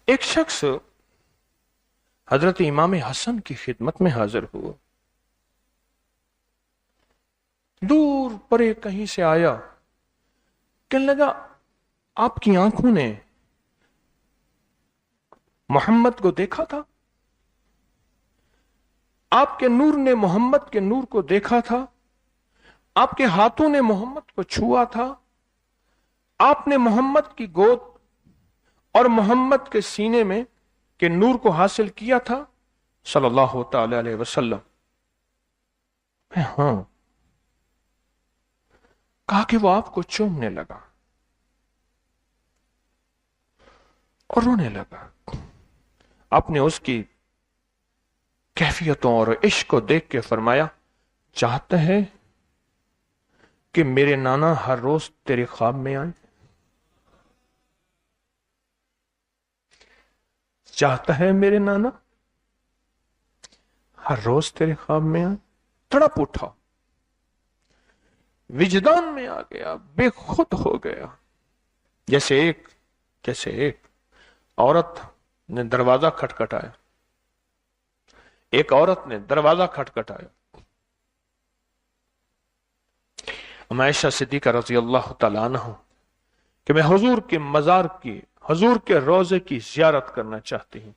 ایک شخص حضرت امام حسن کی خدمت میں حاضر ہوا، دور پرے کہیں سے آیا، کہنے لگا آپ کی آنکھوں نے محمد کو دیکھا تھا، آپ کے نور نے محمد کے نور کو دیکھا تھا، آپ کے ہاتھوں نے محمد کو چھوا تھا، آپ نے محمد کی گود اور محمد کے سینے میں کے نور کو حاصل کیا تھا صلی اللہ تعالی علیہ وسلم۔ ہاں، کہا کہ وہ آپ کو چومنے لگا اور رونے لگا۔ آپ نے اس کی کیفیتوں اور عشق کو دیکھ کے فرمایا، چاہتا ہے کہ میرے نانا ہر روز تیرے خواب میں آئے؟ چاہتا ہے میرے نانا ہر روز تیرے خواب میں آئے؟ تڑپ اٹھا، وجدان میں آ گیا، بے خود ہو گیا۔ جیسے ایک عورت نے دروازہ کھٹکھٹایا، ایک عورت نے دروازہ کھٹکھٹایا۔ عائشہ صدیقہ رضی اللہ تعالیٰ عنہ کہ میں حضور کے مزار کی، حضور کے روضے کی زیارت کرنا چاہتی ہوں،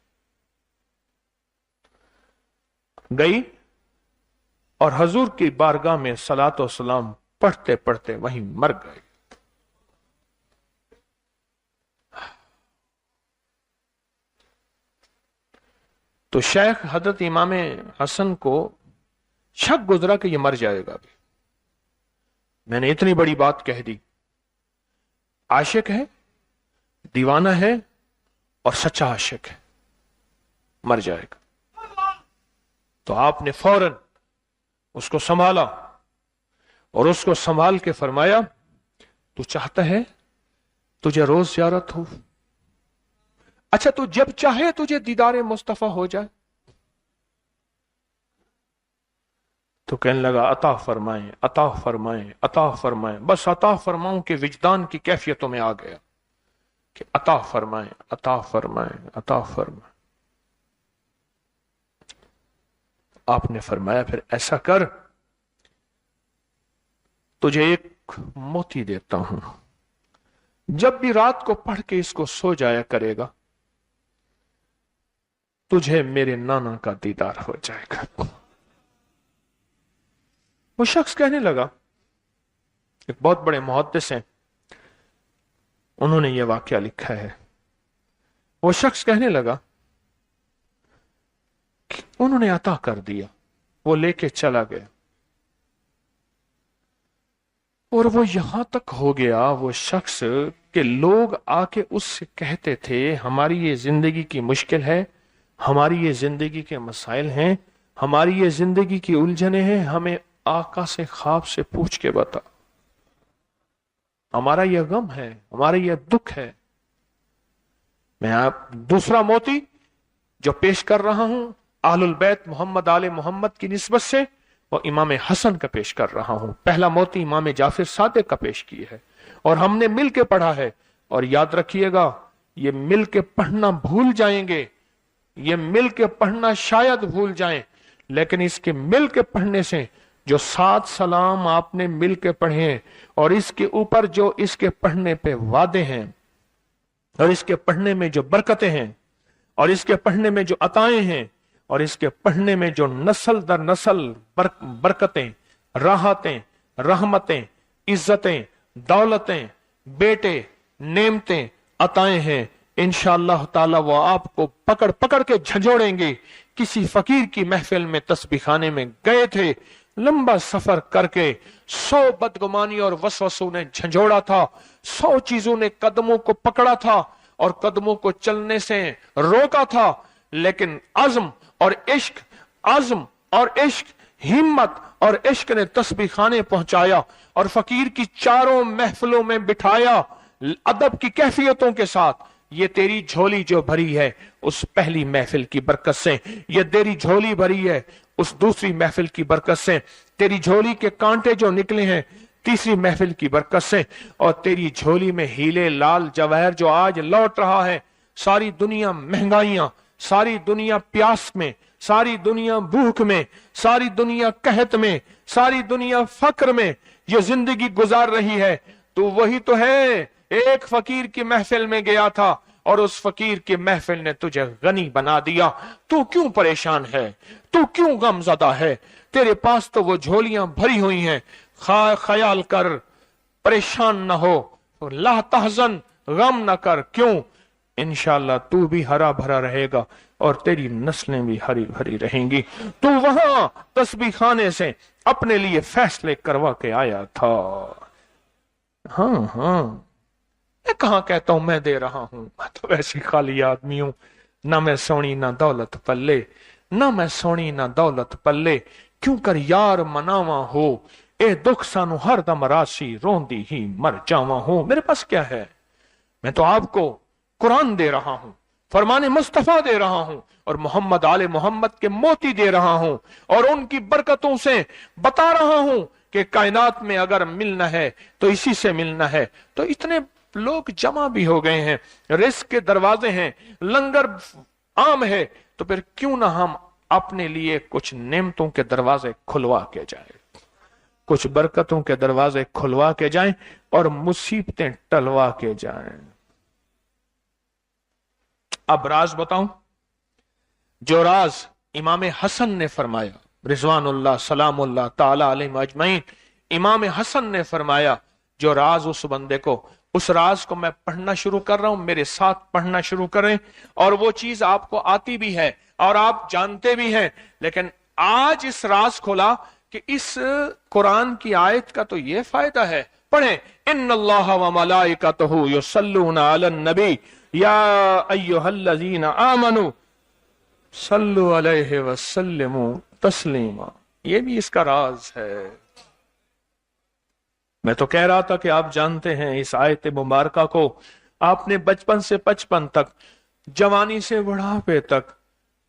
گئی اور حضور کی بارگاہ میں صلاۃ و سلام پڑھتے پڑھتے وہیں مر گئے۔ تو شیخ حضرت امام حسن کو شک گزرا کہ یہ مر جائے گا۔ میں نے اتنی بڑی بات کہہ دی، عاشق ہے، دیوانہ ہے اور سچا عاشق ہے، مر جائے گا۔ تو آپ نے فوراً اس کو سنبھالا اور اس کو سنبھال کے فرمایا، تو چاہتا ہے تجھے روز زیارت ہو؟ اچھا، تو جب چاہے تجھے دیدار مصطفیٰ ہو جائے؟ تو کہنے لگا عطا فرمائیں، عطا فرمائیں، عطا فرمائیں، بس عطا فرماؤں کہ وجدان کی کیفیتوں میں آ گیا کہ عطا فرمائیں، عطا فرمائیں، عطا فرمائیں۔ آپ نے فرمایا پھر ایسا کر، تجھے ایک موتی دیتا ہوں، جب بھی رات کو پڑھ کے اس کو سو جایا کرے گا، تجھے میرے نانا کا دیدار ہو جائے گا۔ وہ شخص کہنے لگا، ایک بہت بڑے محدث ہیں، انہوں نے یہ واقعہ لکھا ہے، وہ شخص کہنے لگا کہ انہوں نے عطا کر دیا، وہ لے کے چلا گیا، اور وہ یہاں تک ہو گیا وہ شخص کہ لوگ آ کے اس سے کہتے تھے، ہماری یہ زندگی کی مشکل ہے، ہماری یہ زندگی کے مسائل ہیں، ہماری یہ زندگی کی الجھنیں ہیں، ہمیں آقا سے خواب سے پوچھ کے بتا، ہمارا یہ غم ہے، ہمارا یہ دکھ ہے۔ میں آپ دوسرا موتی جو پیش کر رہا ہوں اہل البیت محمد آل محمد کی نسبت سے، وہ امام حسن کا پیش کر رہا ہوں۔ پہلا موتی امام جعفر صادق کا پیش کی ہے اور ہم نے مل کے پڑھا ہے، اور یاد رکھیے گا یہ مل کے پڑھنا بھول جائیں گے، یہ مل کے پڑھنا شاید بھول جائیں، لیکن اس کے مل کے پڑھنے سے جو 7 سلام آپ نے مل کے پڑھے ہیں، اور اس کے اوپر جو اس کے پڑھنے پہ وعدے ہیں، اور اس کے پڑھنے میں جو برکتیں ہیں، اور اس کے پڑھنے میں جو عطائیں ہیں، اور اس کے پڑھنے میں جو نسل در نسل برکتیں، راحتیں، رحمتیں، عزتیں، دولتیں، بیٹے، نعمتیں، عطائیں ہیں، انشاءاللہ تعالی وہ آپ کو پکڑ پکڑ کے جھنجھوڑیں گے۔ کسی فقیر کی محفل میں تسبیح خانے میں گئے تھے، لمبا سفر کر کے 100 بدگمانی اور وسوسوں نے جھنجھوڑا تھا، 100 چیزوں نے قدموں کو پکڑا تھا اور قدموں کو چلنے سے روکا تھا، لیکن عزم اور عشق، عزم اور عشق، ہمت اور عشق نے تسبیح خانے پہنچایا اور فقیر کی چاروں محفلوں میں بٹھایا ادب کی کیفیتوں کے ساتھ۔ یہ تیری جھولی جو بھری ہے اس پہلی محفل کی برکت سے، یہ تیری جھولی بھری ہے اس دوسری محفل کی برکت سے، تیری جھولی کے کانٹے جو نکلے ہیں تیسری محفل کی برکت سے، اور تیری جھولی میں ہیلے لال جواہر جو آج لوٹ رہا ہے सारी दुनिया महंगाइयां, सारी दुनिया प्यास में, सारी दुनिया भूख में, सारी दुनिया कहत में, सारी दुनिया फक्र में ये जिंदगी गुजार रही है, तो वही तो है। एक फकीर की महफिल में गया था और उस फकीर की महफिल ने तुझे गनी बना दिया। तू क्यों परेशान है? तू क्यों गमज़दा है? तेरे पास तो वो झोलियां भरी हुई हैं। ख्याल कर, परेशान न हो, ला तहज़न, गम न कर। क्यों? इंशाअल्लाह तू भी हरा भरा रहेगा और तेरी नस्लें भी हरी भरी रहेंगी। तू वहां तस्बीह खाने से अपने लिए फैसले करवा के आया था। हाँ, मैं कहां कहता हूं मैं दे रहा हूं, मैं तो वैसी खाली आदमी हूं। ना मैं सोनी ना दौलत पल्ले, ना मैं सोनी ना दौलत पल्ले, क्यों कर यार मनावा हो, ए दुख सानू हर दम राशि, रोंदी ही मर जावा हो। मेरे पास क्या है? मैं तो आपको कुरान दे रहा हूं, फरमाने मुस्तफा दे रहा हूं, और मोहम्मद आले मोहम्मद के मोती दे रहा हूं, और उनकी बरकतों से बता रहा हूं कि कायनात में अगर मिलना है तो इसी से मिलना है। तो इतने लोग जमा भी हो गए हैं, रिस्क के दरवाजे हैं, लंगर आम है, तो फिर क्यों ना हम अपने लिए कुछ नेमतों के दरवाजे खुलवा के जाए, कुछ बरकतों के दरवाजे खुलवा के जाएं और मुसीबतें टलवा के जाएं। अब राज बताऊं, जो राज इमाम हसन ने फरमाया, रिजवानुल्लाह सलामुल्लाह ताला अलैहि अजमईन, इमाम हसन ने फरमाया, जो राज उस बंदे को, उस राज को मैं पढ़ना शुरू कर रहा हूं, मेरे साथ पढ़ना शुरू करें। और वो चीज आपको आती भी है और आप जानते भी हैं, लेकिन आज इस राज खोला कि इस कुरान की आयत का तो ये फायदा है। पढ़ें, इन्नल्लाह व मलाइकतहु युसल्लूना अलन नबी या अय्युहल्लज़ीना आमनू सल्लु अलैहि व सल्लिमू तस्लीमा। ये भी इसका राज है। मैं तो कह रहा था कि आप जानते हैं इस आयत मुबारका को आपने बचपन से 55 तक, जवानी से बुढ़ापे तक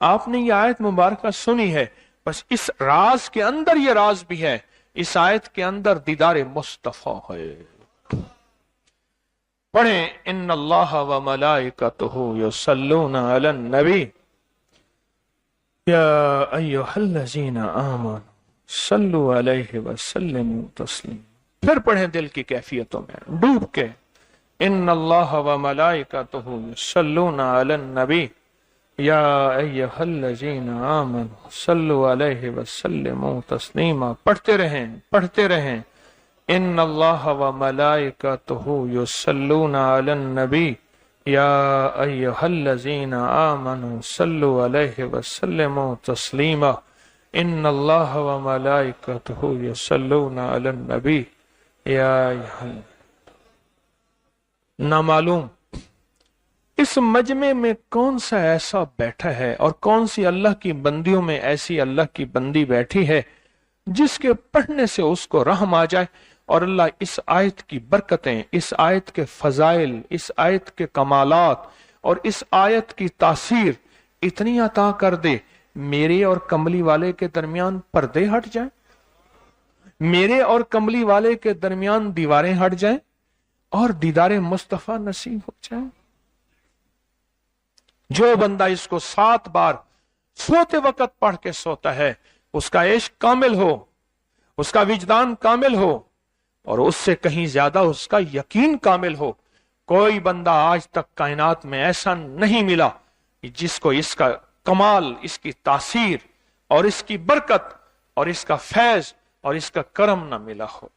आपने ये आयत मुबारका सुनी है। बस इस राज के अंदर ये राज भी है, इस आयत के अंदर दीदार मुस्तफा है। पढ़ें, इन्नल्लाह व मलाइकतहु युसल्लूना अलन नबी या अय्युहल्लज़ीना आमनू सल्लु अलैहि व सल्लिमू तस्लीमा। फिर पढ़ें दिल की कैफियतों में डूब के, इन्नल्लाह व मलाइकतहु युसल्लूना अलन नबी या अय्युहल्लज़ीना आमनू सल्लु अलैहि व सल्लिमू तस्लीमा। पढ़ते रहें, इन्नल्लाह व मलाइकतहु युसल्लूना अलन नबी या अय्युहल्लज़ीना आमनू सल्लु अलैहि व सल्लिमू तस्लीमा। इन्नल्लाह व मलाइकतहु युसल्लूना अलन नबी या ना मालूम इस मजमे में कौन सा ऐसा बैठा है और कौन सी अल्लाह की बंदियों में ऐसी अल्लाह की बंदी बैठी है जिसके पढ़ने से उसको रहम आ जाए और अल्लाह इस आयत की बरकतें, इस आयत के फजाइल, इस आयत के कमालात और इस आयत की तासीर इतनी अता कर दे, मेरे और कमली वाले के दरमियान पर्दे हट जाएं, मेरे और कमली वाले के दरमियान दीवारें हट जाएं और दीदारे मुस्तफा नसीब हो जाए। जो बंदा इसको 7 बार सोते वक्त पढ़ के सोता है, उसका इश्क कामिल हो, उसका विजदान कामिल हो और उससे कहीं ज्यादा उसका यकीन कामिल हो। कोई बंदा आज तक कायनात में ऐसा नहीं मिला कि जिसको इसका कमाल, इसकी तासीर और इसकी बरकत और इसका फैज और इसका करम न मिला हो।